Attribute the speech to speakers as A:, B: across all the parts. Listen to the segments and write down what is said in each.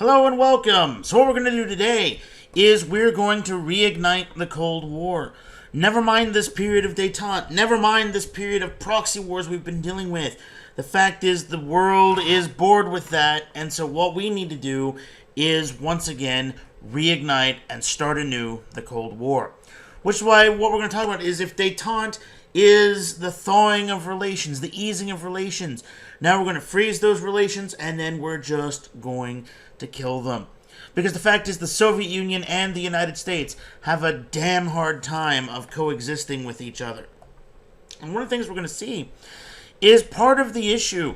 A: Hello and welcome. So what we're going to do today is we're going to reignite the Cold War. Never mind this period of détente. Never mind this period of proxy wars we've been dealing with. The fact is the world is bored with that, and so what we need to do is once again reignite and start anew the Cold War. Which is why what we're going to talk about is if détente is the thawing of relations, the easing of relations. Now we're going to freeze those relations, and then we're just going to kill them. Because the fact is the Soviet Union and the United States have a damn hard time of coexisting with each other. And one of the things we're going to see is part of the issue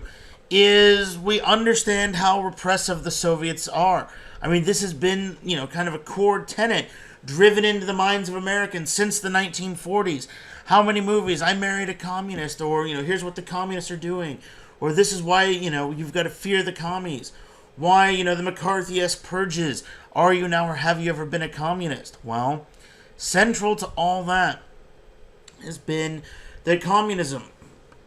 A: is we understand how repressive the Soviets are. I mean, this has been, kind of a core tenet driven into the minds of Americans since the 1940s. How many movies, I married a communist, or, here's what the communists are doing, or this is why, you've got to fear the commies. Why, the McCarthy-esque purges. Are you now or have you ever been a communist? Well, central to all that has been that communism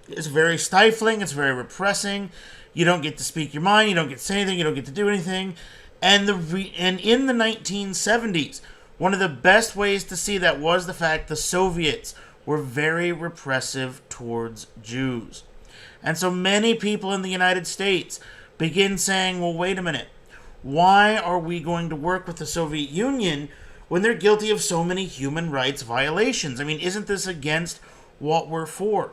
A: is very stifling, it's very repressing. You don't get to speak your mind, you don't get to say anything, you don't get to do anything. And in the 1970s, one of the best ways to see that was the fact the Soviets were very repressive towards Jews. And so many people in the United States begin saying, well, wait a minute. Why are we going to work with the Soviet Union when they're guilty of so many human rights violations? I mean, isn't this against what we're for?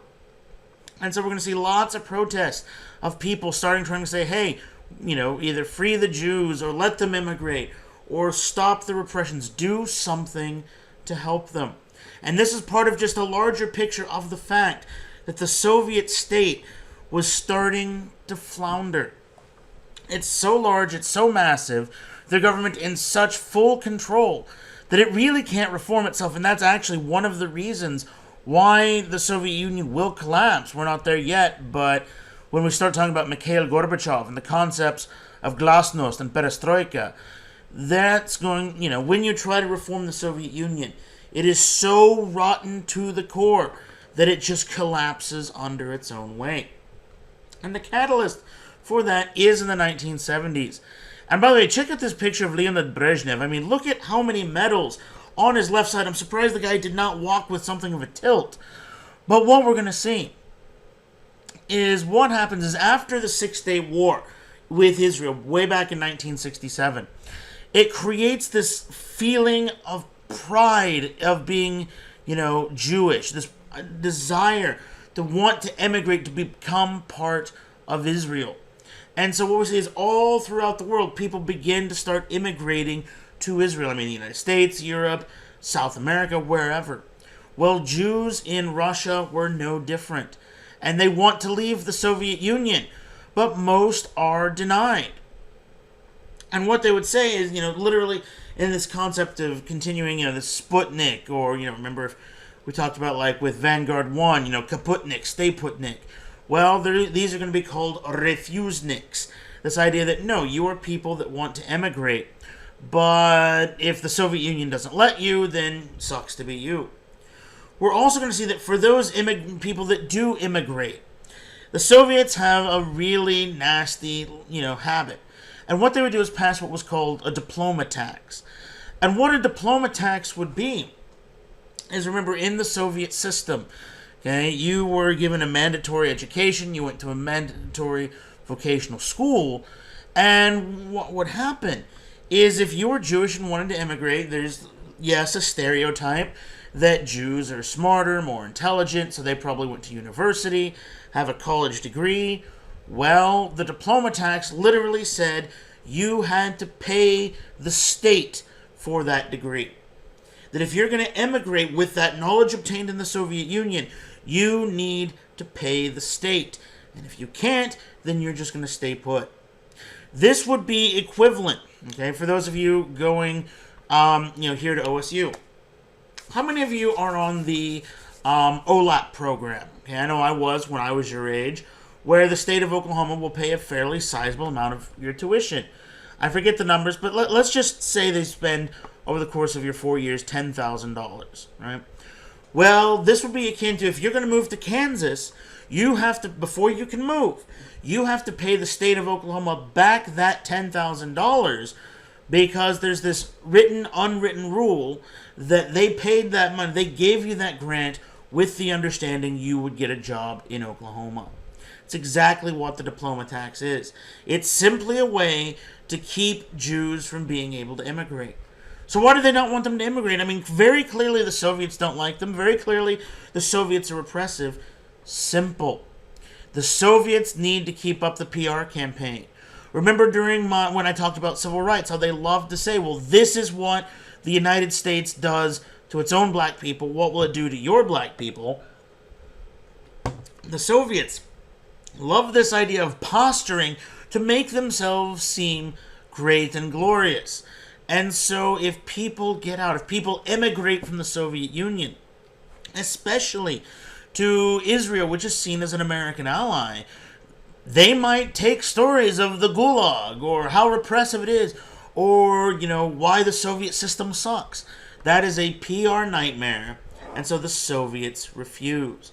A: And so we're going to see lots of protests of people trying to say, hey, either free the Jews or let them immigrate or stop the repressions. Do something to help them. And this is part of just a larger picture of the fact that the Soviet state was starting to flounder. It's so large, it's so massive, the government in such full control that it really can't reform itself. And that's actually one of the reasons why the Soviet Union will collapse. We're not there yet, but when we start talking about Mikhail Gorbachev and the concepts of glasnost and perestroika, that's going, when you try to reform the Soviet Union, it is so rotten to the core that it just collapses under its own weight. And the catalyst for that is in the 1970s. And by the way, check out this picture of Leonid Brezhnev. I mean, look at how many medals on his left side. I'm surprised the guy did not walk with something of a tilt. But what we're going to see is what happens is after the Six-Day War with Israel, way back in 1967, it creates this feeling of pride of being, Jewish, this desire to want to emigrate, to become part of Israel. And so what we see is all throughout the world, people begin to start immigrating to Israel. I mean, the United States, Europe, South America, wherever. Well, Jews in Russia were no different. And they want to leave the Soviet Union, but most are denied. And what they would say is, literally in this concept of continuing, the Sputnik, or, remember if we talked about like with Vanguard 1, Kaputnik, Stay Putnik. Well, these are going to be called refuseniks. This idea that, no, you are people that want to emigrate. But if the Soviet Union doesn't let you, then sucks to be you. We're also going to see that for those people that do immigrate, the Soviets have a really nasty, habit. And what they would do is pass what was called a diploma tax. And what a diploma tax would be is, remember, in the Soviet system, okay, you were given a mandatory education, you went to a mandatory vocational school, and what would happen is if you were Jewish and wanted to immigrate, there's, yes, a stereotype that Jews are smarter, more intelligent, so they probably went to university, have a college degree. Well, the diploma tax literally said you had to pay the state for that degree. That if you're going to emigrate with that knowledge obtained in the Soviet Union, you need to pay the state. And if you can't, then you're just going to stay put. This would be equivalent, okay, for those of you going, here to OSU. How many of you are on the OLAP program? Okay, I know I was when I was your age, where the state of Oklahoma will pay a fairly sizable amount of your tuition. I forget the numbers, but let's just say they spend, over the course of your 4 years, $10,000, right? Well, this would be akin to, if you're going to move to Kansas, you have to, before you can move, you have to pay the state of Oklahoma back that $10,000, because there's this written, unwritten rule that they paid that money, they gave you that grant with the understanding you would get a job in Oklahoma. It's exactly what the diploma tax is. It's simply a way to keep Jews from being able to immigrate. So why do they not want them to immigrate? I mean, very clearly the Soviets don't like them. Very clearly the Soviets are repressive. Simple. The Soviets need to keep up the PR campaign. Remember when I talked about civil rights, how they loved to say, well, this is what the United States does to its own black people. What will it do to your black people? The Soviets love this idea of posturing to make themselves seem great and glorious. And so if people get out, if people immigrate from the Soviet Union, especially to Israel, which is seen as an American ally, they might take stories of the Gulag, or how repressive it is, or, why the Soviet system sucks. That is a PR nightmare, and so the Soviets refuse.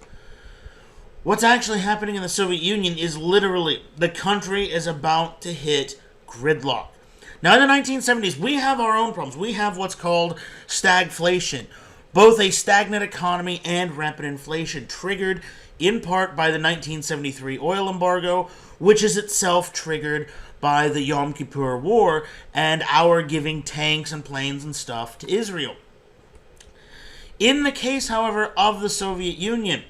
A: What's actually happening in the Soviet Union is literally the country is about to hit gridlock. Now, in the 1970s, we have our own problems. We have what's called stagflation, both a stagnant economy and rampant inflation, triggered in part by the 1973 oil embargo, which is itself triggered by the Yom Kippur War and our giving tanks and planes and stuff to Israel. In the case, however, of the Soviet Union,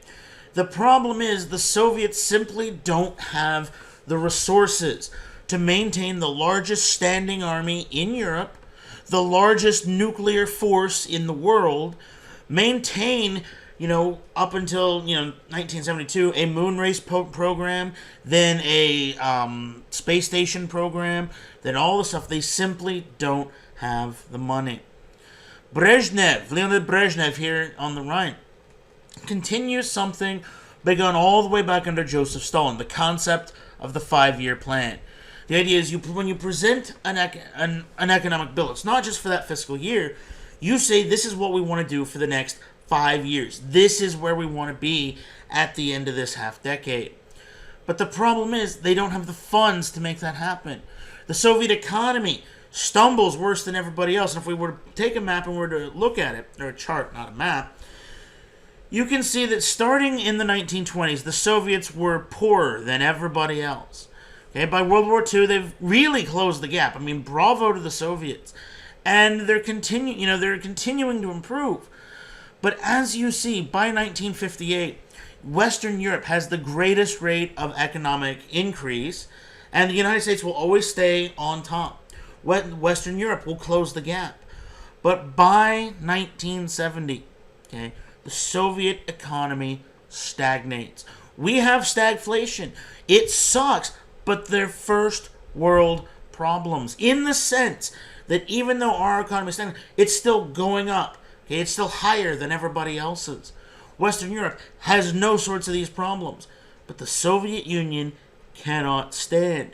A: the problem is the Soviets simply don't have the resources to maintain the largest standing army in Europe, the largest nuclear force in the world, maintain, up until, 1972, a moon race program, then a space station program, then all the stuff. They simply don't have the money. Leonid Brezhnev here on the right, continues something begun all the way back under Joseph Stalin, the concept of the 5-year plan. The idea is when you present an economic bill, it's not just for that fiscal year. You say, this is what we want to do for the next 5 years. This is where we want to be at the end of this half decade. But the problem is they don't have the funds to make that happen. The Soviet economy stumbles worse than everybody else. And if we were to take a map and were to look at it, or a chart, not a map, you can see that starting in the 1920s, the Soviets were poorer than everybody else. Okay, by World War II, they've really closed the gap. I mean, bravo to the Soviets. And they're continuing to improve. But as you see, by 1958, Western Europe has the greatest rate of economic increase, and the United States will always stay on top. Western Europe will close the gap. But by 1970, okay, the Soviet economy stagnates. We have stagflation. It sucks, but they're first world problems, in the sense that even though our economy is stagnant, it's still going up. Okay, it's still higher than everybody else's. Western Europe has no sorts of these problems, but the Soviet Union cannot stand.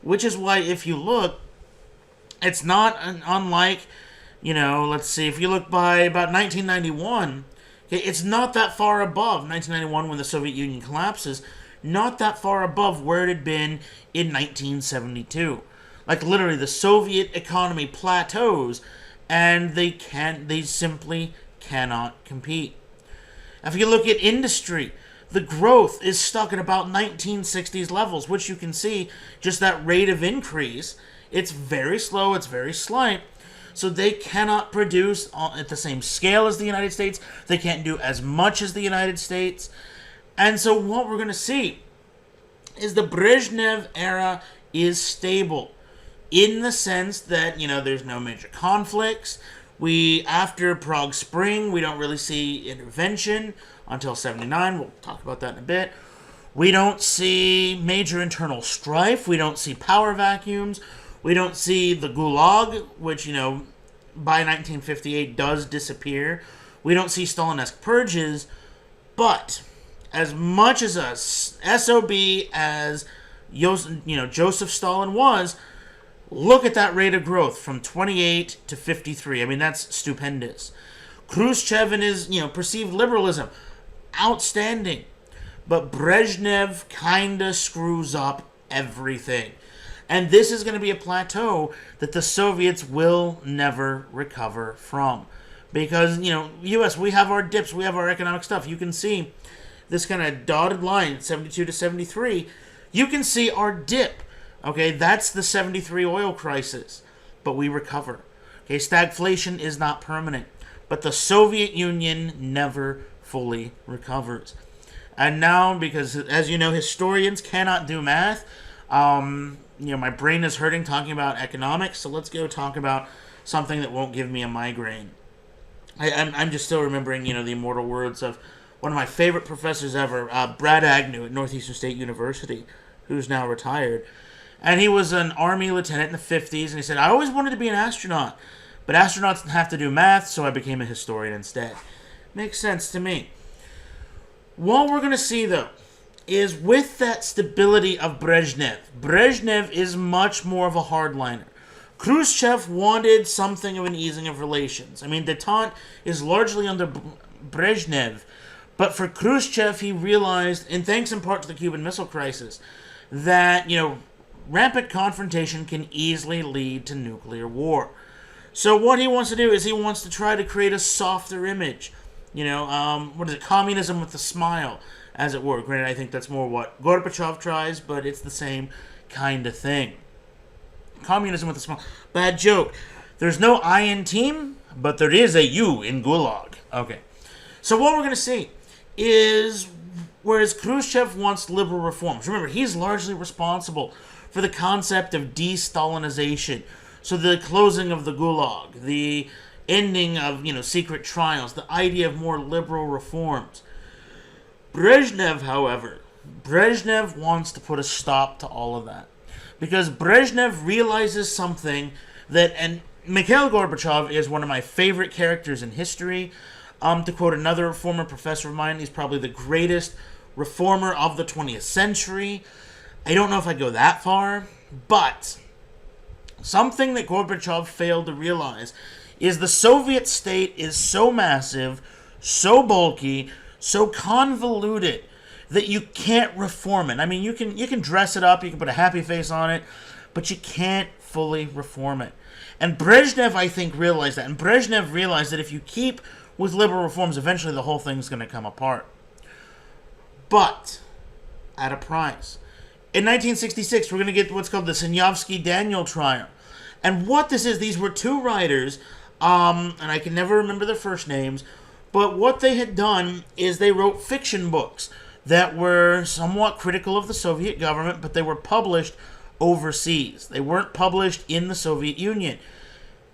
A: Which is why, if you look, it's not unlike, let's see, if you look by about 1991, okay, it's not that far above 1991 when the Soviet Union collapses, not that far above where it had been in 1972. Like, literally, the Soviet economy plateaus, and they simply cannot compete. If you look at industry, the growth is stuck at about 1960s levels, which you can see just that rate of increase. It's very slow, it's very slight, so they cannot produce at the same scale as the United States. They can't do as much as the United States. And so what we're going to see is the Brezhnev era is stable, in the sense that, there's no major conflicts. After Prague Spring, we don't really see intervention until 79. We'll talk about that in a bit. We don't see major internal strife. We don't see power vacuums. We don't see the Gulag, which, by 1958 does disappear. We don't see Stalinesque purges. But as much as a SOB as Joseph Stalin was, look at that rate of growth from 28 to 53. I mean, that's stupendous. Khrushchev and his, perceived liberalism, outstanding. But Brezhnev kinda screws up everything. And this is going to be a plateau that the Soviets will never recover from. Because, U.S., we have our dips, we have our economic stuff. You can see this kind of dotted line, 72 to 73. You can see our dip. Okay, that's the 73 oil crisis. But we recover. Okay, stagflation is not permanent. But the Soviet Union never fully recovers. And now, because, as you know, historians cannot do math, my brain is hurting talking about economics, so let's go talk about something that won't give me a migraine. I'm just still remembering, the immortal words of one of my favorite professors ever, Brad Agnew at Northeastern State University, who's now retired. And he was an Army lieutenant in the 50s, and he said, I always wanted to be an astronaut, but astronauts have to do math, so I became a historian instead. Makes sense to me. What we're going to see, though, is with that stability of Brezhnev is much more of a hardliner. Khrushchev wanted something of an easing of relations. I mean, Detente is largely under Brezhnev, but for Khrushchev, he realized, and thanks in part to the Cuban Missile Crisis, that, rampant confrontation can easily lead to nuclear war. So what he wants to do is he wants to try to create a softer image. What is it? Communism with a smile, as it were. Granted, I think that's more what Gorbachev tries, but it's the same kind of thing. Communism with a smile. Bad joke. There's no I in team, but there is a U in Gulag. Okay. So what we're going to see is, whereas Khrushchev wants liberal reforms, remember, he's largely responsible for the concept of de-Stalinization. So the closing of the Gulag, the ending of, secret trials, the idea of more liberal reforms. Brezhnev, however, wants to put a stop to all of that. Because Brezhnev realizes something that, and Mikhail Gorbachev is one of my favorite characters in history. To quote another former professor of mine, he's probably the greatest reformer of the 20th century. I don't know if I'd go that far, but something that Gorbachev failed to realize is the Soviet state is so massive, so bulky, so convoluted that you can't reform it. I mean, you can dress it up, you can put a happy face on it, but you can't fully reform it. And Brezhnev, I think, realized that. And Brezhnev realized that if you keep with liberal reforms, eventually the whole thing's going to come apart. But at a price. In 1966, we're going to get what's called the Sinyavsky-Daniel trial. And what this is, these were two writers, and I can never remember their first names, but what they had done is they wrote fiction books that were somewhat critical of the Soviet government, but they were published overseas. They weren't published in the Soviet Union.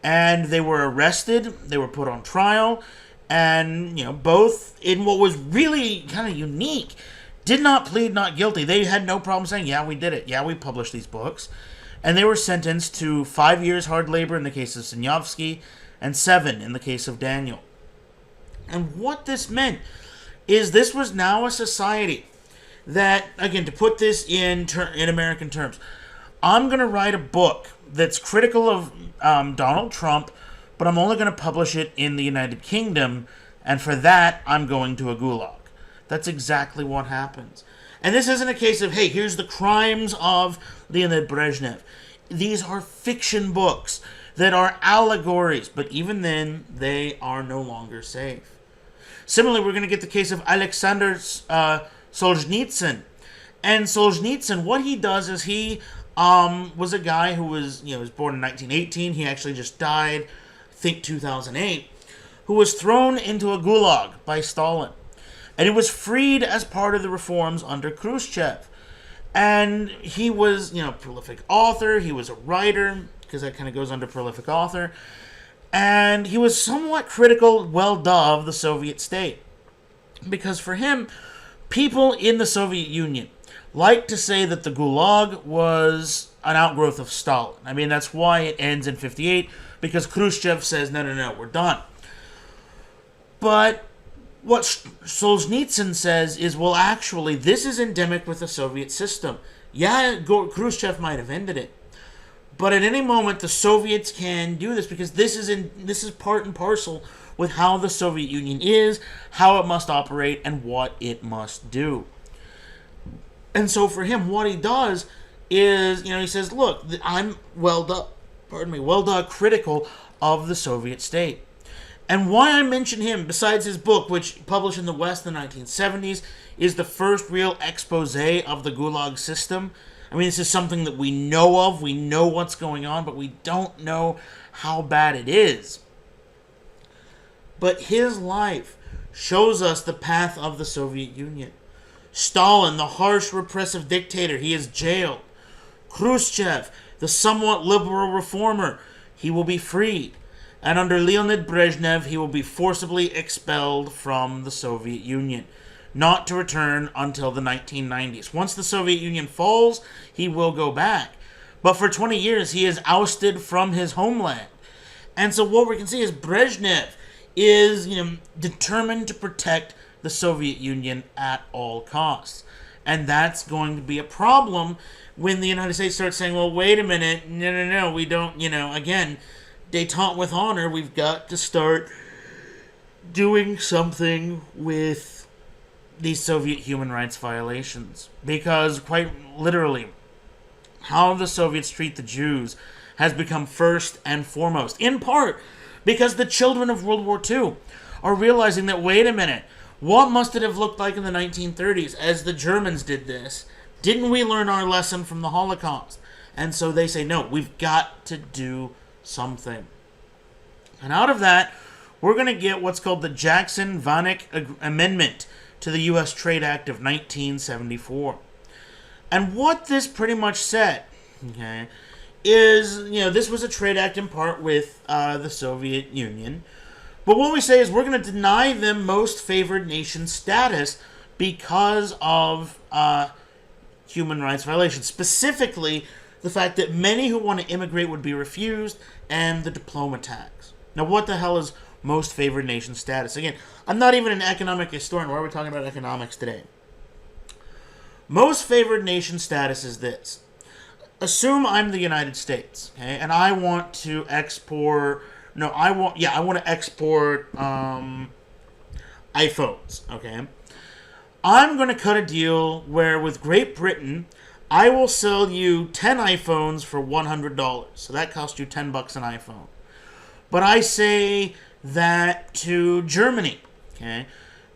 A: And they were arrested, they were put on trial, and, both in what was really kind of unique, did not plead not guilty. They had no problem saying, yeah, we did it. Yeah, we published these books. And they were sentenced to 5 years hard labor in the case of Sinyavsky and 7 in the case of Daniel. And what this meant is this was now a society that, again, to put this in American terms, I'm going to write a book that's critical of Donald Trump, but I'm only going to publish it in the United Kingdom, and for that, I'm going to a gulag. That's exactly what happens. And this isn't a case of, hey, here's the crimes of Leonid Brezhnev. These are fiction books that are allegories, but even then, they are no longer safe. Similarly, we're going to get the case of Alexander Solzhenitsyn. And Solzhenitsyn, what he does is he was a guy who was born in 1918. He actually just died, I think, 2008, who was thrown into a gulag by Stalin. And he was freed as part of the reforms under Khrushchev. And he was, prolific author. He was a writer, because that kind of goes under prolific author. And he was somewhat critical, of the Soviet state. Because for him, people in the Soviet Union like to say that the Gulag was an outgrowth of Stalin. I mean, that's why it ends in 58, because Khrushchev says, no, we're done. But what Solzhenitsyn says is, well, actually, this is endemic with the Soviet system. Yeah, Khrushchev might have ended it, But at any moment, the Soviets can do this because this is part and parcel with how the Soviet Union is, how it must operate, and what it must do. And so for him, what he does is, he says, look, I'm well done critical of the Soviet state. And why I mention him, besides his book, which published in the West in the 1970s, is the first real expose of the Gulag system. I mean, this is something that we know of. We know what's going on, but we don't know how bad it is. But his life shows us the path of the Soviet Union. Stalin, the harsh, repressive dictator, he is jailed. Khrushchev, the somewhat liberal reformer, he will be freed. And under Leonid Brezhnev, he will be forcibly expelled from the Soviet Union, not to return until the 1990s. Once the Soviet Union falls, he will go back. But for 20 years, he is ousted from his homeland. And so what we can see is Brezhnev is, determined to protect the Soviet Union at all costs. And that's going to be a problem when the United States starts saying, well, wait a minute, no, we don't, again, détente with honor, we've got to start doing something with these Soviet human rights violations. Because, quite literally, how the Soviets treat the Jews has become first and foremost, in part because the children of World War II are realizing that, wait a minute, what must it have looked like in the 1930s as the Germans did this? Didn't we learn our lesson from the Holocaust? And so they say, no, we've got to do something. And out of that, we're going to get what's called the Jackson-Vanik Amendment to the U.S. Trade Act of 1974. And what this pretty much said, is, this was a trade act in part with the Soviet Union. But what we say is we're going to deny them most favored nation status because of human rights violations. Specifically, the fact that many who want to immigrate would be refused, and the diploma tax. Now, what the hell is most favored nation status? Again, I'm not even an economic historian. Why are we talking about economics today? Most favored nation status is this. Assume I'm the United States, okay, and I want to export. I want to export iPhones, okay. I'm going to cut a deal where with Great Britain, I will sell you 10 iPhones for $100. So that costs you $10 an iPhone. But I say that to Germany, okay,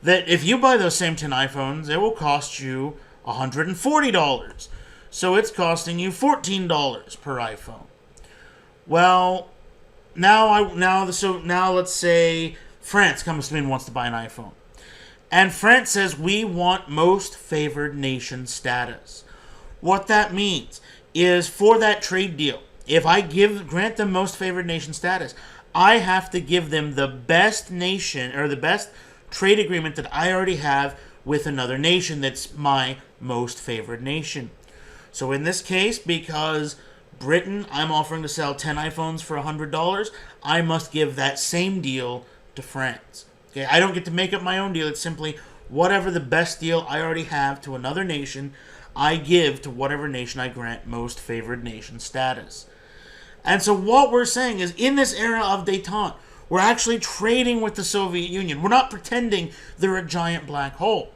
A: that if you buy those same 10 iPhones, it will cost you $140. So it's costing you $14 per iPhone. Well, now let's say France comes to me and wants to buy an iPhone. And France says we want most favored nation status. What that means is for that trade deal, if I grant them most favored nation status, I have to give them the best nation or the best trade agreement that I already have with another nation that's my most favored nation. So in this case, because Britain, I'm offering to sell 10 iPhones for $100, I must give that same deal to France. Okay, I don't get to make up my own deal. It's simply whatever the best deal I already have to another nation, I give to whatever nation I grant most favored nation status. And so what we're saying is, in this era of détente, we're actually trading with the Soviet Union. We're not pretending they're a giant black hole.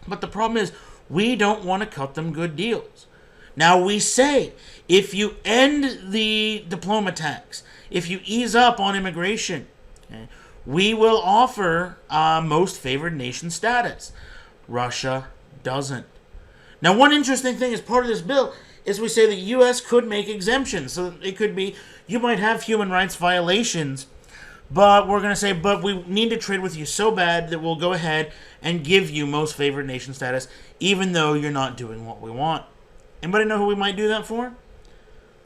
A: But the problem is, we don't want to cut them good deals. Now we say, if you end the diploma tax, if you ease up on immigration, okay, we will offer most favored nation status. Russia doesn't. Now, one interesting thing as part of this bill is we say the U.S. could make exemptions. So it could be, you might have human rights violations, but we're going to say, but we need to trade with you so bad that we'll go ahead and give you most favored nation status, even though you're not doing what we want. Anybody know who we might do that for?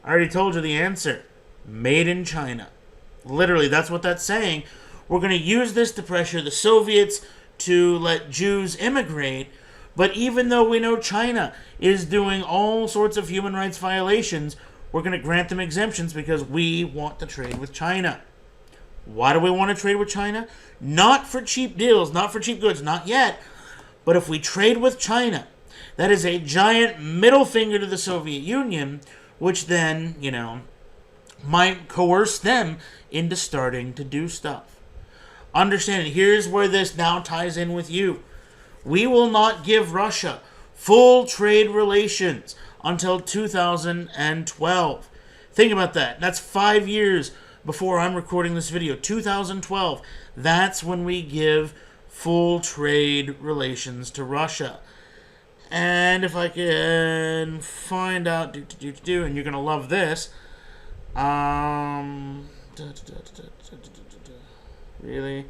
A: I already told you the answer. Made in China. Literally, that's what that's saying. We're going to use this to pressure the Soviets to let Jews immigrate. But even though we know China is doing all sorts of human rights violations, we're going to grant them exemptions because we want to trade with China. Why do we want to trade with China? Not for cheap deals, not for cheap goods, not yet. But if we trade with China, that is a giant middle finger to the Soviet Union, which then, might coerce them into starting to do stuff. Understand it. Here's where this now ties in with you. We will not give Russia full trade relations until 2012. Think about that. That's 5 years before I'm recording this video. 2012. That's when we give full trade relations to Russia. And if I can find out, and you're going to love this. Really?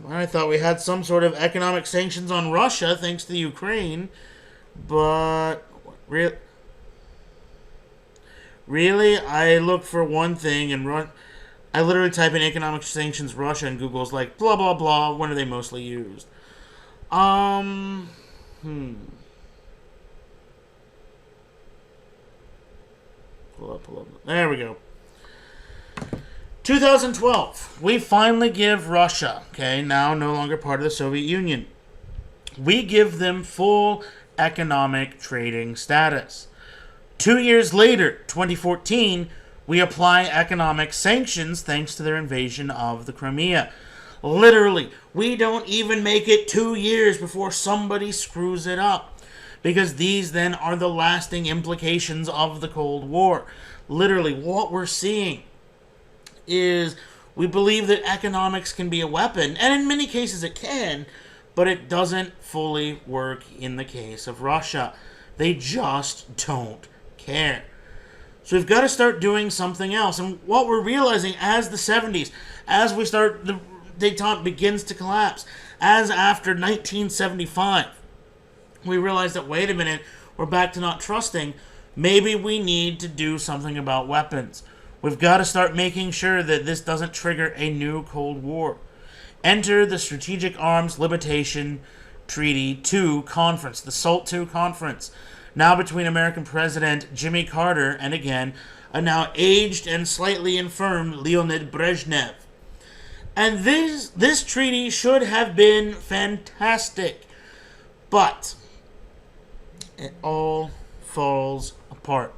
A: I thought we had some sort of economic sanctions on Russia thanks to the Ukraine, but really, I look for one thing and I literally type in economic sanctions Russia and Google's like blah blah blah. When are they mostly used? Pull up. There we go. 2012. We finally give Russia, now no longer part of the Soviet Union, we give them full economic trading status. 2 years later, 2014, we apply economic sanctions thanks to their invasion of the Crimea. Literally, we don't even make it 2 years before somebody screws it up. Because these then are the lasting implications of the Cold War. Literally, what we're seeing is we believe that economics can be a weapon, and in many cases it can, but it doesn't fully work in the case of Russia. They just don't care. So we've got to start doing something else. And what we're realizing as the 70s, as we start, the detente begins to collapse, as after 1975, we realize that, wait a minute, we're back to not trusting. Maybe we need to do something about weapons. We've got to start making sure that this doesn't trigger a new Cold War. Enter the Strategic Arms Limitation Treaty 2 Conference, the SALT II Conference, now between American President Jimmy Carter and, again, a now aged and slightly infirm Leonid Brezhnev. And this treaty should have been fantastic, but it all falls apart.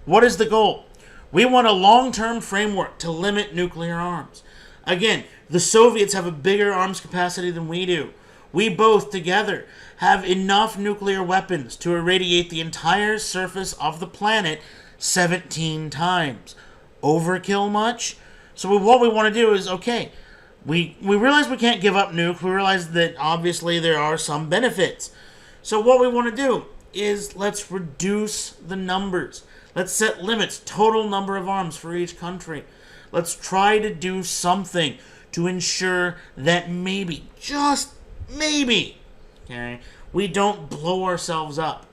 A: What is the goal? We want a long-term framework to limit nuclear arms. Again, the Soviets have a bigger arms capacity than we do. We both together have enough nuclear weapons to irradiate the entire surface of the planet 17 times. Overkill much? So what we want to do is, we realize we can't give up nuke. We realize that obviously there are some benefits. So what we want to do is let's reduce the numbers. Let's set limits, total number of arms for each country. Let's try to do something to ensure that maybe, just maybe, we don't blow ourselves up.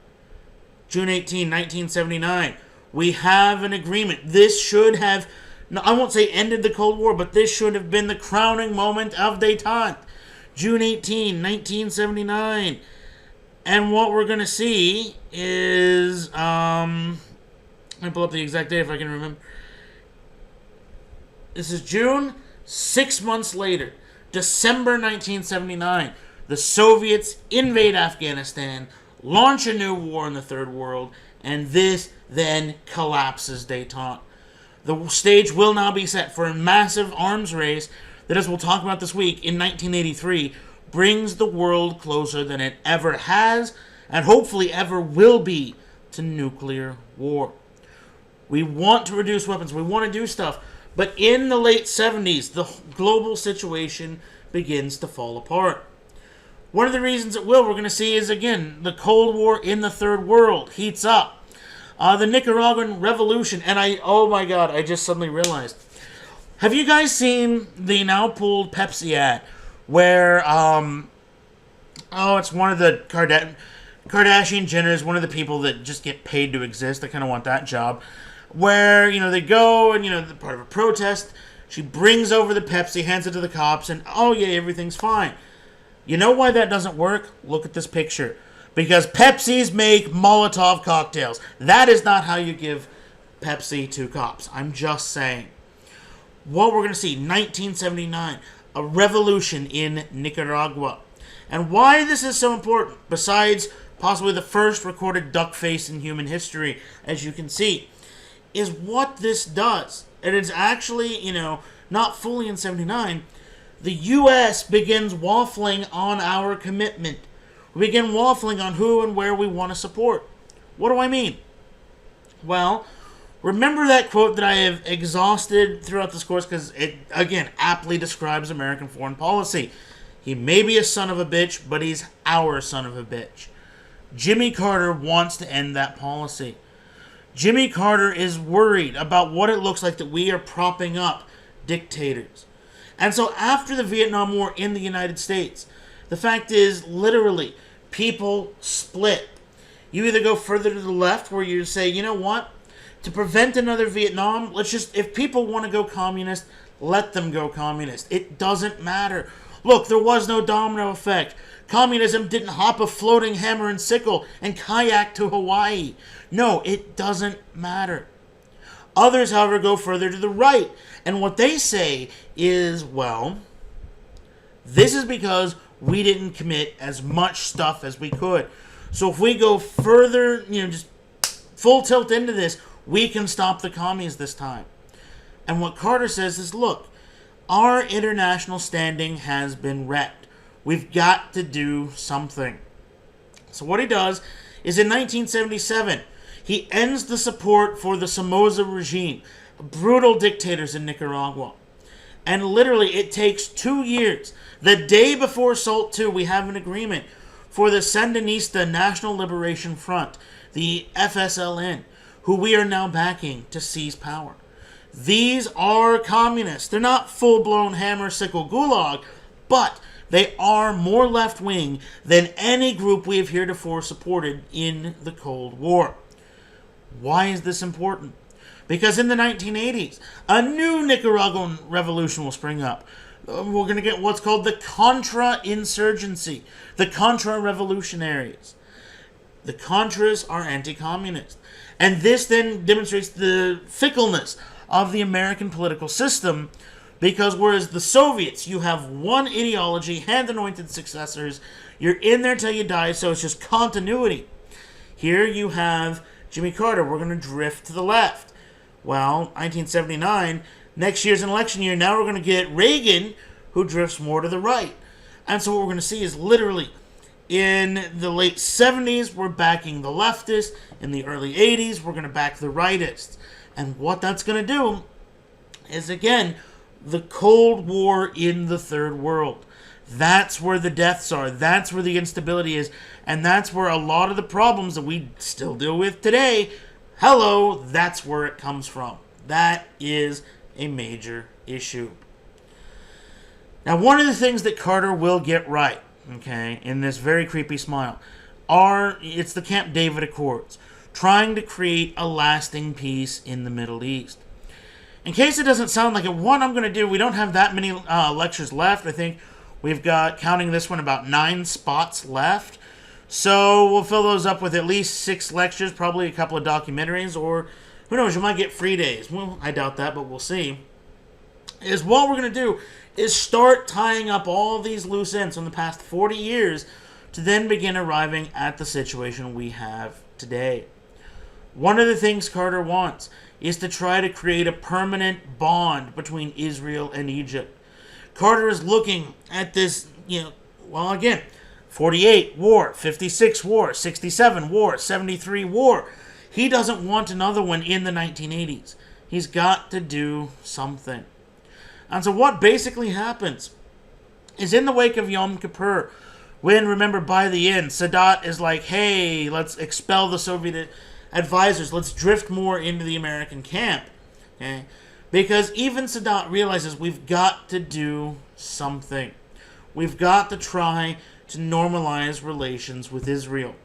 A: June 18, 1979, we have an agreement. This should have, I won't say ended the Cold War, but this should have been the crowning moment of detente. June 18, 1979. And what we're going to see is, let me pull up the exact date if I can remember. This is June, 6 months later, December 1979. The Soviets invade Afghanistan, launch a new war in the Third World, and this then collapses detente. The stage will now be set for a massive arms race that, as we'll talk about this week, in 1983, brings the world closer than it ever has, and hopefully ever will be, to nuclear war. We want to reduce weapons, we want to do stuff, but in the late 70s, the global situation begins to fall apart. One of the reasons it will, we're going to see, is, again, the Cold War in the Third World heats up. The Nicaraguan Revolution, and oh my god, I just suddenly realized. Have you guys seen the now pulled Pepsi ad where, it's one of the Kardashian Jenners, one of the people that just get paid to exist. I kind of want that job. Where, they go and, they're part of a protest. She brings over the Pepsi, hands it to the cops, and, everything's fine. You know why that doesn't work? Look at this picture. Because Pepsis make Molotov cocktails. That is not how you give Pepsi to cops. I'm just saying. What we're going to see, 1979, a revolution in Nicaragua. And why this is so important, besides possibly the first recorded duck face in human history, as you can see, is what this does. And it's actually, not fully in 79, the U.S. begins waffling on our commitment. We begin waffling on who and where we want to support. What do I mean? Well, remember that quote that I have exhausted throughout this course because it, again, aptly describes American foreign policy. He may be a son of a bitch, but he's our son of a bitch. Jimmy Carter wants to end that policy. Jimmy Carter is worried about what it looks like that we are propping up dictators. And so after the Vietnam War in the United States, the fact is, literally, people split. You either go further to the left where you say, you know what? To prevent another Vietnam, if people want to go communist, let them go communist. It doesn't matter. Look, there was no domino effect. Communism didn't hop a floating hammer and sickle and kayak to Hawaii. No, it doesn't matter. Others, however, go further to the right. And what they say is, well, this is because we didn't commit as much stuff as we could. So if we go further, just full tilt into this, we can stop the commies this time. And what Carter says is, look, our international standing has been wrecked. We've got to do something. So what he does is in 1977, he ends the support for the Somoza regime, brutal dictators in Nicaragua. And literally, it takes 2 years. The day before SALT II, we have an agreement for the Sandinista National Liberation Front, the FSLN, who we are now backing to seize power. These are communists. They're not full-blown hammer, sickle, gulag, but they are more left-wing than any group we have heretofore supported in the Cold War. Why is this important? Because in the 1980s, a new Nicaraguan revolution will spring up. We're going to get what's called the Contra-insurgency, the Contra-revolutionaries. The Contras are anti-communist. And this then demonstrates the fickleness of the American political system, because whereas the Soviets, you have one ideology, hand-anointed successors, you're in there till you die, so it's just continuity. Here you have Jimmy Carter, we're going to drift to the left. Well, 1979, next year's an election year, now we're going to get Reagan, who drifts more to the right. And so what we're going to see is literally, in the late 70s, we're backing the leftists. In the early 80s, we're going to back the rightists. And what that's going to do is, again, the Cold War in the Third World. That's where the deaths are. That's where the instability is. And that's where a lot of the problems that we still deal with today, that's where it comes from. That is a major issue. Now, one of the things that Carter will get right, okay, in this very creepy smile, it's the Camp David Accords, trying to create a lasting peace in the Middle East. In case it doesn't sound like it, what I'm going to do, we don't have that many lectures left. I think we've got, counting this one, about 9 spots left. So we'll fill those up with at least 6 lectures, probably a couple of documentaries, or who knows, you might get free days. Well, I doubt that, but we'll see. Is what we're going to do is start tying up all these loose ends from the past 40 years to then begin arriving at the situation we have today. One of the things Carter wants is to try to create a permanent bond between Israel and Egypt. Carter is looking at this, 48 war, 56 war, 67 war, 73 war. He doesn't want another one in the 1980s. He's got to do something. And so what basically happens is in the wake of Yom Kippur, when, remember, by the end, Sadat is like, hey, let's expel the Soviet advisors. Let's drift more into the American camp. Okay? Because even Sadat realizes we've got to do something. We've got to try to normalize relations with Israel.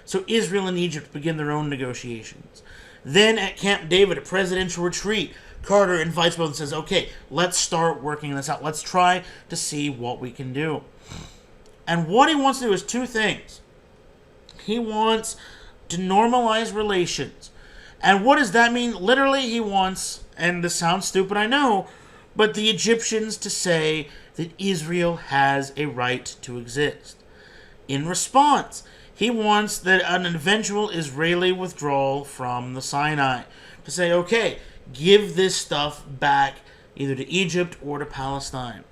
A: So Israel and Egypt begin their own negotiations. Then at Camp David, a presidential retreat, Carter invites both and says, okay, let's start working this out. Let's try to see what we can do. And what he wants to do is 2 things. He wants to normalize relations. And what does that mean? Literally, he wants, and this sounds stupid, I know, but the Egyptians to say that Israel has a right to exist. In response, he wants that an eventual Israeli withdrawal from the Sinai. To say, okay, give this stuff back either to Egypt or to Palestine.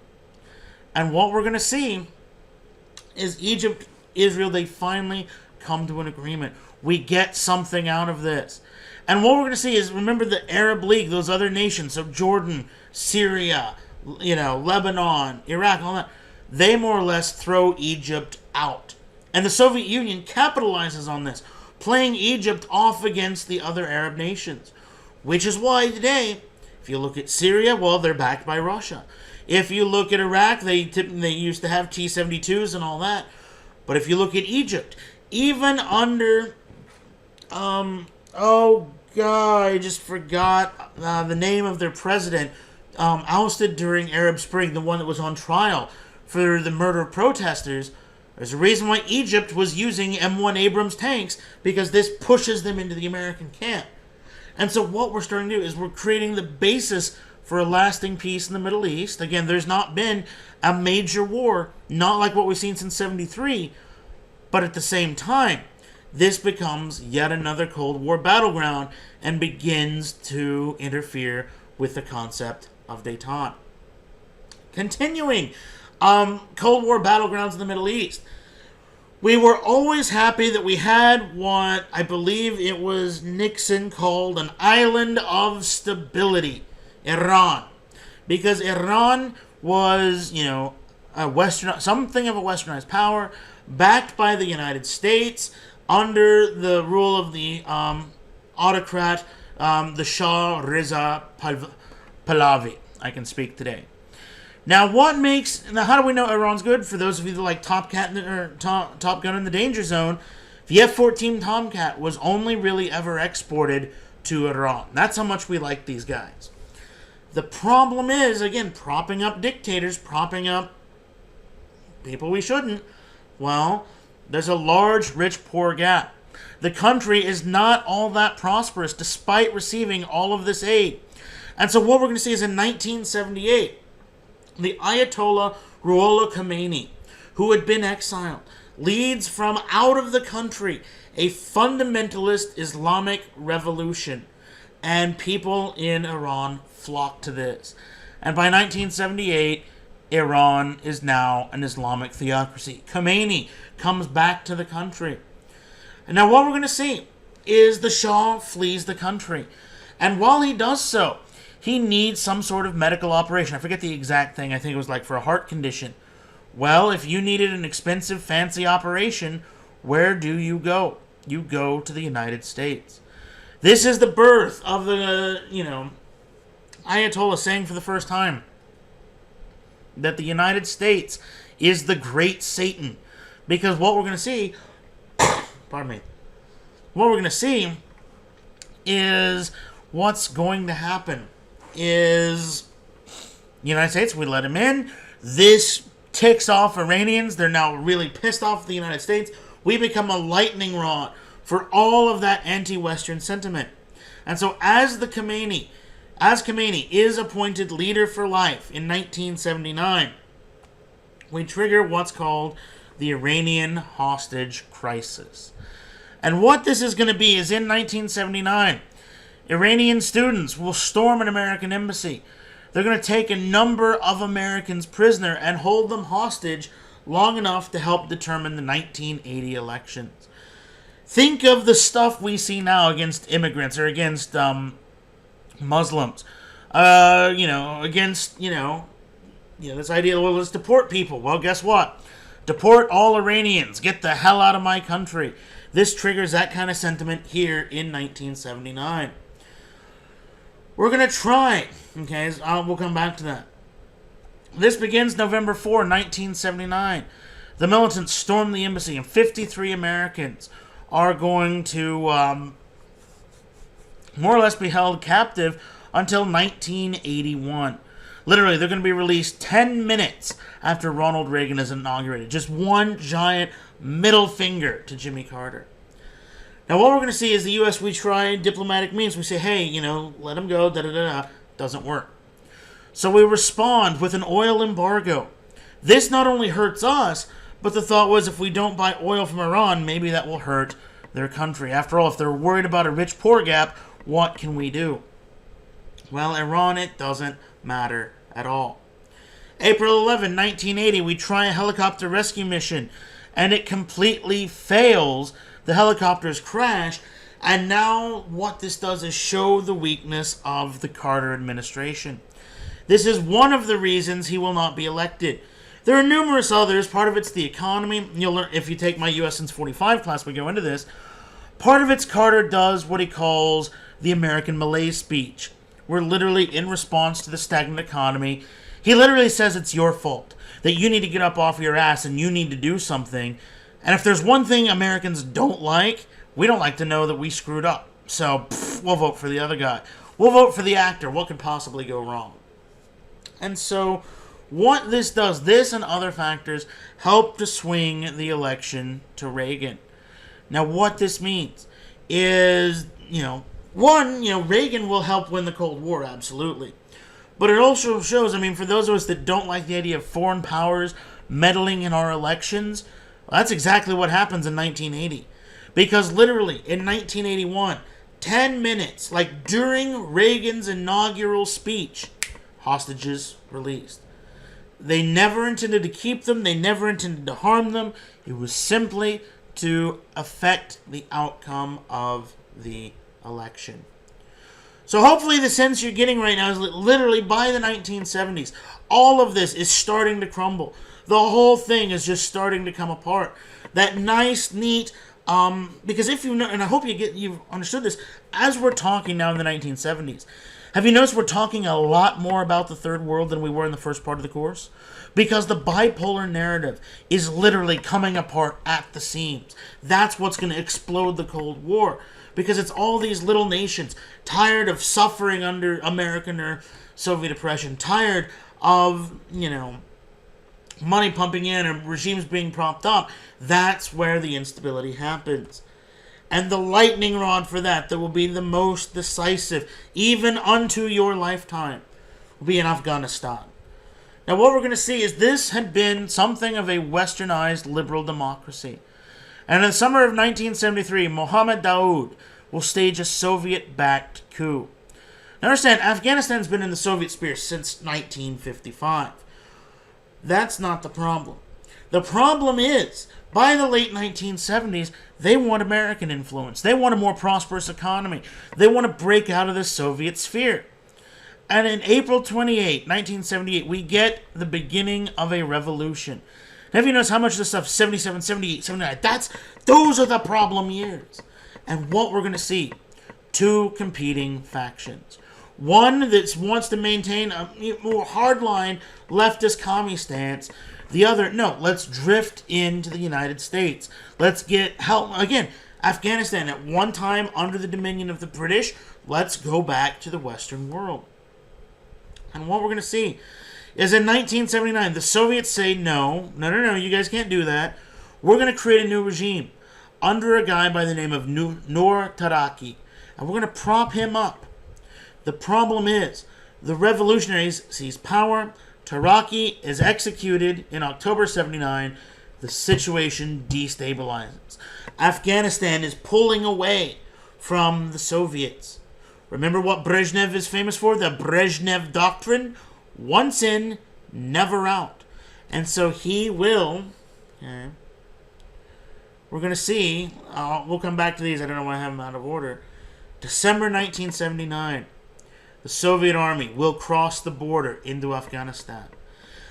A: And what we're going to see is Egypt, Israel, they finally come to an agreement. We get something out of this. And what we're going to see is, remember the Arab League, those other nations, so Jordan, Syria, Lebanon, Iraq, all that, they more or less throw Egypt out. And the Soviet Union capitalizes on this, playing Egypt off against the other Arab nations. Which is why today, if you look at Syria, well, they're backed by Russia. If you look at Iraq, they used to have T-72s and all that. But if you look at Egypt, even under, I just forgot the name of their president, ousted during Arab Spring, the one that was on trial for the murder of protesters. There's a reason why Egypt was using M1 Abrams tanks, because this pushes them into the American camp. And so what we're starting to do is we're creating the basis for a lasting peace in the Middle East. Again, there's not been a major war, not like what we've seen since 73, but at the same time, this becomes yet another Cold War battleground and begins to interfere with the concept of détente. Continuing, Cold War battlegrounds in the Middle East. We were always happy that we had what I believe it was Nixon called an island of stability, Iran. Because Iran was, something of a westernized power, backed by the United States, under the rule of the autocrat, the Shah Reza Pahlavi. I can speak today. Now, how do we know Iran's good? For those of you that like Top Gun in the Danger Zone, the F-14 Tomcat was only really ever exported to Iran. That's how much we like these guys. The problem is, again, propping up dictators, propping up people we shouldn't. Well, there's a large rich-poor gap. The country is not all that prosperous despite receiving all of this aid. And so what we're going to see is in 1978, the Ayatollah Ruhollah Khomeini, who had been exiled, leads from out of the country a fundamentalist Islamic revolution. And people in Iran flock to this. And by 1978, Iran is now an Islamic theocracy. Khomeini comes back to the country. And now what we're going to see is the Shah flees the country. And while he does so, he needs some sort of medical operation. I forget the exact thing. I think it was like for a heart condition. Well, if you needed an expensive, fancy operation, where do you go? You go to the United States. This is the birth of the, Ayatollah saying for the first time that the United States is the great Satan. Because what we're going to see, pardon me, what we're going to see is what's going to happen is the United States, we let him in. This ticks off Iranians. They're now really pissed off at the United States. We become a lightning rod for all of that anti-Western sentiment. And so as Khomeini is appointed leader for life in 1979, we trigger what's called the Iranian hostage crisis. And what this is going to be is in 1979, Iranian students will storm an American embassy. They're going to take a number of Americans prisoner and hold them hostage long enough to help determine the 1980 elections. Think of the stuff we see now against immigrants or against Muslims. Against, this idea, well, let's deport people. Well, guess what? Deport all Iranians. Get the hell out of my country. This triggers that kind of sentiment here in 1979. We're going to try, okay, we'll come back to that. This begins November 4, 1979. The militants storm the embassy, and 53 Americans are going to more or less be held captive until 1981. Literally, they're going to be released 10 minutes after Ronald Reagan is inaugurated. Just one giant middle finger to Jimmy Carter. Now, what we're going to see is the U.S., we try diplomatic means. We say, hey, let them go, da-da-da-da. Doesn't work. So we respond with an oil embargo. This not only hurts us, But the thought was, if we don't buy oil from Iran, maybe that will hurt their country. After all, if they're worried about a rich-poor gap, what can we do? Well, Iran, it doesn't matter at all. April 11, 1980, we try a helicopter rescue mission, and it completely fails. The helicopters crash, and now what this does is show the weakness of the Carter administration. This is one of the reasons he will not be elected. There are numerous others. Part of it's the economy. You'll learn, if you take my U.S. since 45 class, we go into this. Part of it's Carter does what he calls the American malaise speech. We're literally in response to the stagnant economy. He literally says it's your fault, that you need to get up off your ass and you need to do something. And if there's one thing Americans don't like, we don't like to know that we screwed up. So, we'll vote for the other guy. We'll vote for the actor. What could possibly go wrong? And so, what this does, this and other factors, help to swing the election to Reagan. Now, what this means is, Reagan will help win the Cold War, absolutely. But it also shows, for those of us that don't like the idea of foreign powers meddling in our elections, that's exactly what happens in 1980. Because literally, in 1981, 10 minutes, like during Reagan's inaugural speech, hostages released. They never intended to keep them. They never intended to harm them. It was simply to affect the outcome of the election. So hopefully the sense you're getting right now is literally by the 1970s, all of this is starting to crumble. The whole thing is just starting to come apart. That nice, neat, because if you know, and I hope you've understood this, as we're talking now in the 1970s, have you noticed we're talking a lot more about the third world than we were in the first part of the course? Because the bipolar narrative is literally coming apart at the seams. That's what's going to explode the Cold War. Because it's all these little nations tired of suffering under American or Soviet oppression, tired of, money pumping in and regimes being propped up. That's where the instability happens. And the lightning rod for that will be the most decisive, even unto your lifetime, will be in Afghanistan. Now, what we're going to see is this had been something of a westernized liberal democracy. And in the summer of 1973, Mohammed Daoud will stage a Soviet-backed coup. Now understand, Afghanistan's been in the Soviet sphere since 1955. That's not the problem. The problem is, by the late 1970s, they want American influence. They want a more prosperous economy. They want to break out of the Soviet sphere. And in April 28, 1978, we get the beginning of a revolution. Now, have you noticed how much of this stuff, 77, 78, 79, those are the problem years. And what we're going to see, two competing factions. One that wants to maintain a more hardline leftist commie stance. The other, no, let's drift into the United States. Let's get help. Again, Afghanistan, at one time under the dominion of the British, let's go back to the Western world. And what we're going to see is in 1979, the Soviets say, no, you guys can't do that. We're going to create a new regime under a guy by the name of Nur Taraki. And we're going to prop him up. The problem is, the revolutionaries seize power. Taraki is executed in October 79. The situation destabilizes. Afghanistan is pulling away from the Soviets. Remember what Brezhnev is famous for? The Brezhnev Doctrine? Once in, never out. And so he will... Okay, we're going to see... we'll come back to these. I don't know why I have them out of order. December 1979. The Soviet army will cross the border into Afghanistan.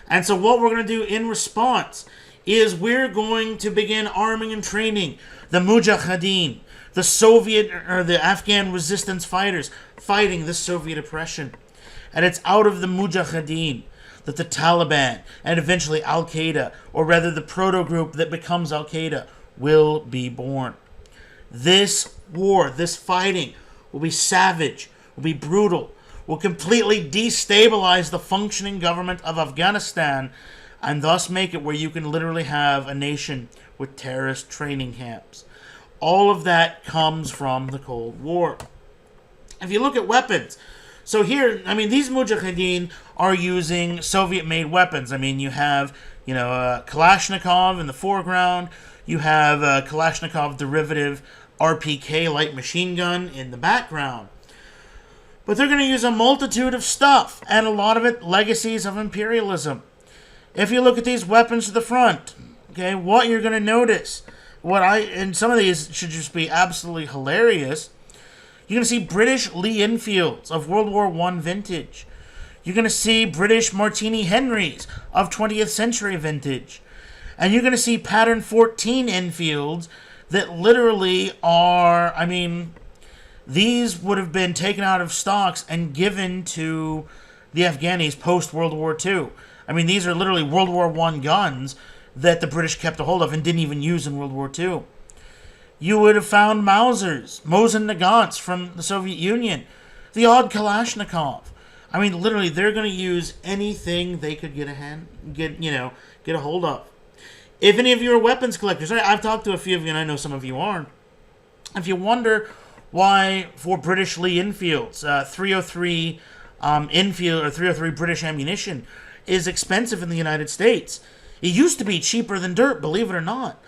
A: And so what we're going to do in response is we're going to begin arming and training the Mujahideen, the Soviet or the Afghan resistance fighters fighting the Soviet oppression. And it's out of the Mujahideen that the Taliban and eventually Al-Qaeda, or rather the proto-group that becomes Al-Qaeda, will be born. This war, this fighting, will be savage, will be brutal, will completely destabilize the functioning government of Afghanistan and thus make it where you can literally have a nation with terrorist training camps. All of that comes from the Cold War. If you look at weapons, So here, I mean, these mujahideen are using Soviet-made weapons. I mean, you have, Kalashnikov in the foreground. You have a Kalashnikov derivative RPK light machine gun in the background. But they're going to use a multitude of stuff, and a lot of it legacies of imperialism. If you look at these weapons to the front, okay, what you're going to notice, and some of these should just be absolutely hilarious. You're going to see British Lee Enfields of World War I vintage. You're going to see British Martini Henrys of 20th century vintage. And you're going to see Pattern 14 Enfields that literally are, I mean, these would have been taken out of stocks and given to the Afghanis post-World War II. I mean, these are literally World War I guns that the British kept a hold of and didn't even use in World War II. You would have found Mausers, Mosin Nagants from the Soviet Union, the odd Kalashnikov. I mean, literally, they're going to use anything they could get a hold of. If any of you are weapons collectors, I've talked to a few of you, and I know some of you aren't. If you wonder why, for British Lee Enfields, 303 Enfield or 303 British ammunition is expensive in the United States. It used to be cheaper than dirt, believe it or not.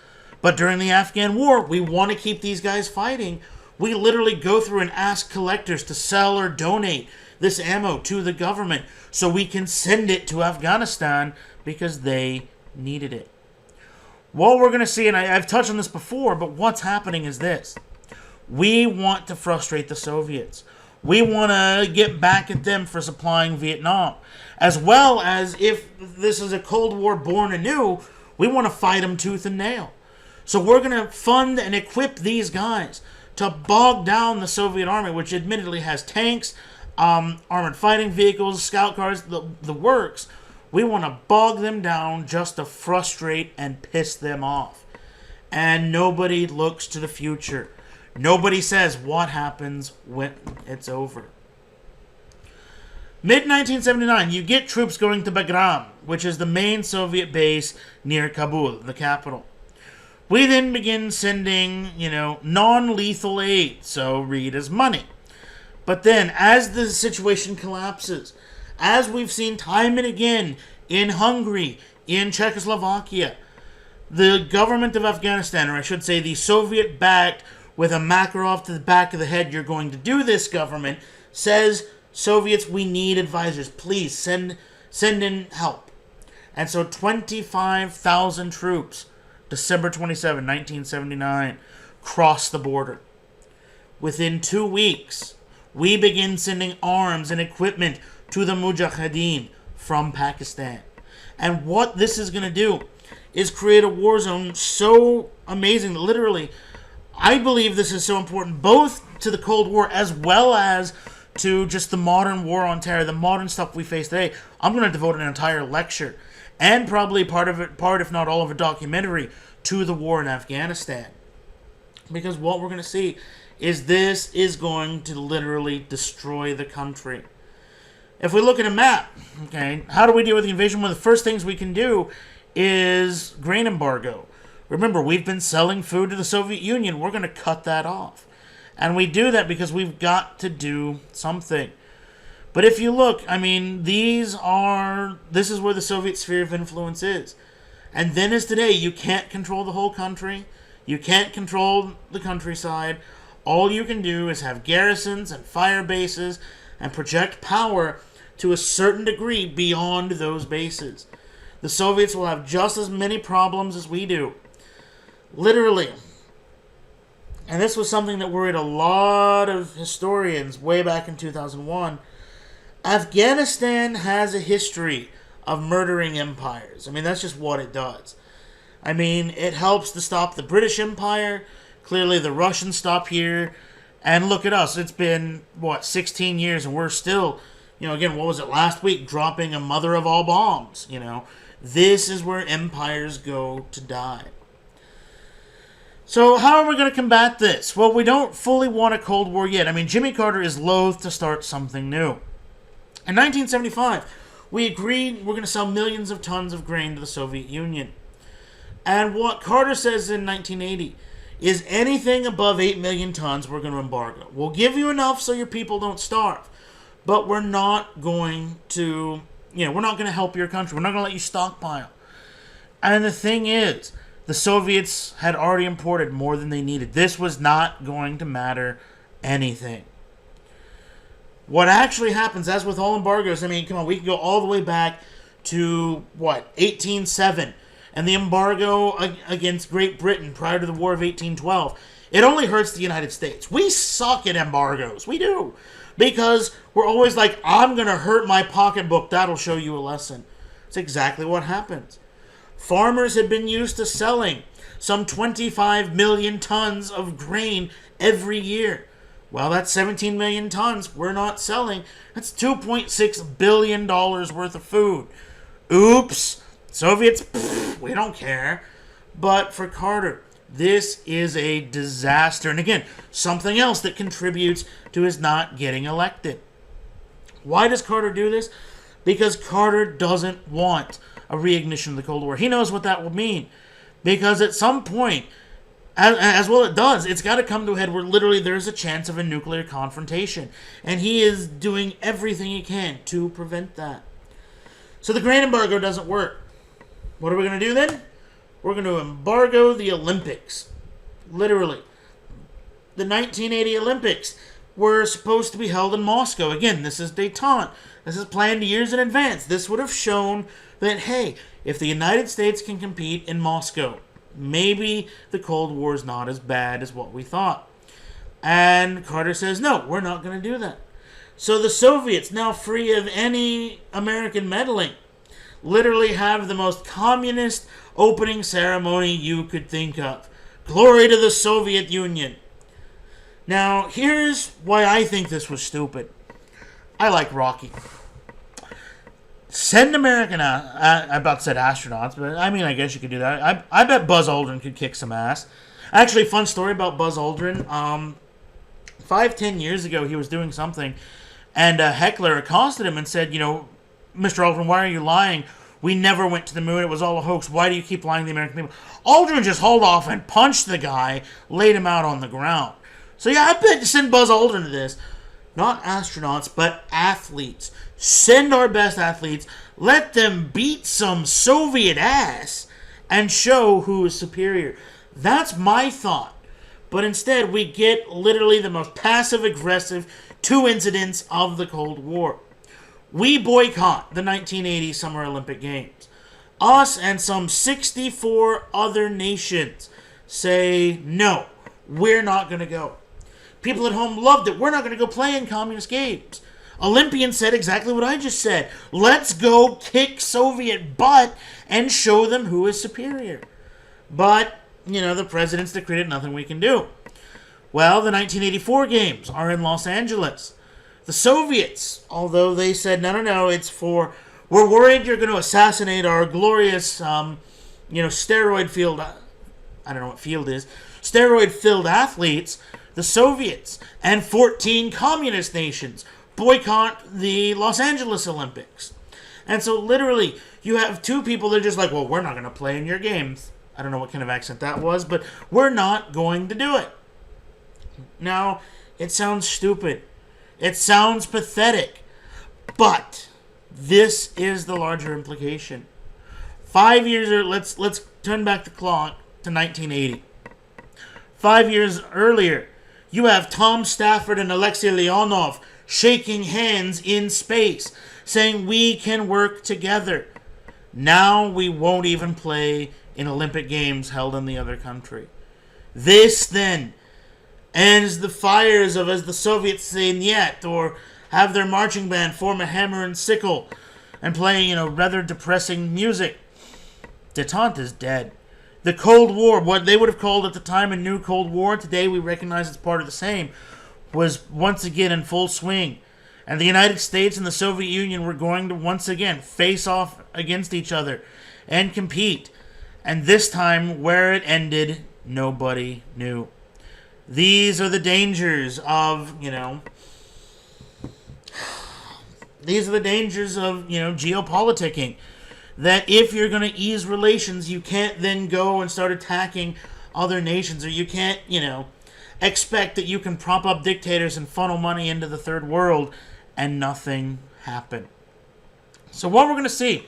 A: But during the Afghan war, we want to keep these guys fighting. We literally go through and ask collectors to sell or donate this ammo to the government so we can send it to Afghanistan because they needed it. What we're going to see, and I've touched on this before, but what's happening is this. We want to frustrate the Soviets. We want to get back at them for supplying Vietnam. As well as, if this is a Cold War born anew, we want to fight them tooth and nail. So we're going to fund and equip these guys to bog down the Soviet army, which admittedly has tanks, armored fighting vehicles, scout cars, the works. We want to bog them down just to frustrate and piss them off. And nobody looks to the future. Nobody says what happens when it's over. Mid-1979, you get troops going to Bagram, which is the main Soviet base near Kabul, the capital. We then begin sending, non-lethal aid, so read as money. But then, as the situation collapses, as we've seen time and again in Hungary, in Czechoslovakia, the government of Afghanistan, or I should say the Soviet-backed, with a Makarov to the back of the head, you're going to do this government, says, Soviets, we need advisors. Please send in help. And so 25,000 troops, December 27, 1979, cross the border. Within 2 weeks, we begin sending arms and equipment to the Mujahideen from Pakistan. And what this is going to do is create a war zone so amazing that literally, I believe this is so important both to the Cold War as well as to just the modern war on terror, the modern stuff we face today. I'm going to devote an entire lecture and probably part if not all of a documentary to the war in Afghanistan. Because what we're going to see is this is going to literally destroy the country. If we look at a map, okay, how do we deal with the invasion? One of the first things we can do is grain embargo. Remember, we've been selling food to the Soviet Union. We're going to cut that off. And we do that because we've got to do something. But if you look, I mean, this is where the Soviet sphere of influence is. And then as today, you can't control the whole country. You can't control the countryside. All you can do is have garrisons and fire bases and project power to a certain degree beyond those bases. The Soviets will have just as many problems as we do. Literally. And this was something that worried a lot of historians way back in 2001. Afghanistan has a history of murdering empires. I mean, that's just what it does. I mean, it helps to stop the British Empire. Clearly, the Russians stop here. And look at us. It's been, 16 years, and we're still, again, what was it, last week, dropping a mother of all bombs, This is where empires go to die. So how are we going to combat this? Well, we don't fully want a Cold War yet. I mean, Jimmy Carter is loath to start something new. In 1975, we agreed we're going to sell millions of tons of grain to the Soviet Union. And what Carter says in 1980 is anything above 8 million tons we're going to embargo. We'll give you enough so your people don't starve. but we're not going to, we're not going to help your country. We're not going to let you stockpile. And the thing is, the Soviets had already imported more than they needed. This was not going to matter anything. What actually happens, as with all embargoes, I mean, come on, we can go all the way back to, 1807, and the embargo against Great Britain prior to the War of 1812. It only hurts the United States. We suck at embargoes. We do. Because we're always like, I'm going to hurt my pocketbook. That'll show you a lesson. It's exactly what happens. Farmers had been used to selling some 25 million tons of grain every year. Well, that's 17 million tons we're not selling. That's $2.6 billion worth of food. Oops. Soviets, we don't care. But for Carter, this is a disaster. And again, something else that contributes to his not getting elected. Why does Carter do this? Because Carter doesn't want a reignition of the Cold War. He knows what that will mean. Because at some point, as well it does, it's got to come to a head where literally there's a chance of a nuclear confrontation. And he is doing everything he can to prevent that. So the grain embargo doesn't work. What are we going to do then? We're going to embargo the Olympics. Literally. The 1980 Olympics were supposed to be held in Moscow. Again, this is detente. This is planned years in advance. This would have shown that, hey, if the United States can compete in Moscow, maybe the Cold War is not as bad as what we thought. And Carter says, no, we're not going to do that. So the Soviets, now free of any American meddling, literally have the most communist opening ceremony you could think of. Glory to the Soviet Union. Now, here's why I think this was stupid. I like Rocky. Send American, I about said astronauts, but I mean, I guess you could do that. I bet Buzz Aldrin could kick some ass. Actually, fun story about Buzz Aldrin. 5-10 years ago, he was doing something, and a heckler accosted him and said, Mr. Aldrin, why are you lying? We never went to the moon. It was all a hoax. Why do you keep lying to the American people? Aldrin just hauled off and punched the guy, laid him out on the ground. So yeah, I bet to send Buzz Aldrin to this. Not astronauts, but athletes. Send our best athletes. Let them beat some Soviet ass and show who is superior. That's my thought. But instead, we get literally the most passive-aggressive 2 incidents of the Cold War. We boycott the 1980 Summer Olympic Games. Us and some 64 other nations say, no, we're not going to go. People at home loved it. We're not going to go play in communist games. Olympians said exactly what I just said. Let's go kick Soviet butt and show them who is superior. But, the president's decreed nothing we can do. Well, the 1984 games are in Los Angeles. The Soviets, although they said, no, it's we're worried you're going to assassinate our glorious, steroid-filled, I don't know what field is, steroid-filled athletes, the Soviets and 14 communist nations boycott the Los Angeles Olympics. And so literally, you have 2 people that are just like, well, we're not going to play in your games. I don't know what kind of accent that was, but we're not going to do it. Now, it sounds stupid. It sounds pathetic. But this is the larger implication. 5 years, let's turn back the clock to 1980. 5 years earlier, you have Tom Stafford and Alexei Leonov shaking hands in space, saying we can work together. Now we won't even play in Olympic Games held in the other country. This, then, ends the fires of, as the Soviets say, Niet, or have their marching band form a hammer and sickle and play, rather depressing music. Detente is dead. The Cold War, what they would have called at the time a new Cold War, today we recognize it's part of the same, was once again in full swing. And the United States and the Soviet Union were going to once again face off against each other and compete. And this time, where it ended, nobody knew. These are the dangers of, geopoliticking. That if you're going to ease relations, you can't then go and start attacking other nations, or you can't, expect that you can prop up dictators and funnel money into the third world and nothing happened. So what we're going to see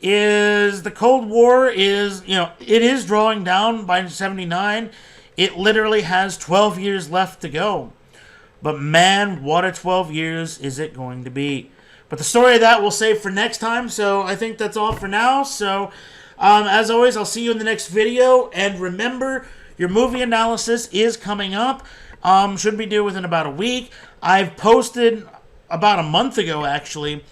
A: is the Cold War is, it is drawing down by 79. It literally has 12 years left to go. But man, what a 12 years is it going to be. But the story of that we'll save for next time. So I think that's all for now. So as always, I'll see you in the next video. And remember, your movie analysis is coming up. Should be due within about a week. I've posted about a month ago, actually.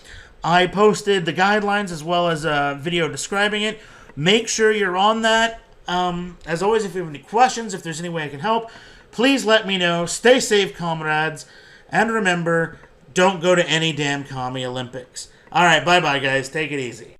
A: I posted the guidelines as well as a video describing it. Make sure you're on that. As always, if you have any questions, if there's any way I can help, please let me know. Stay safe, comrades. And remember, don't go to any damn commie Olympics. All right, bye-bye, guys. Take it easy.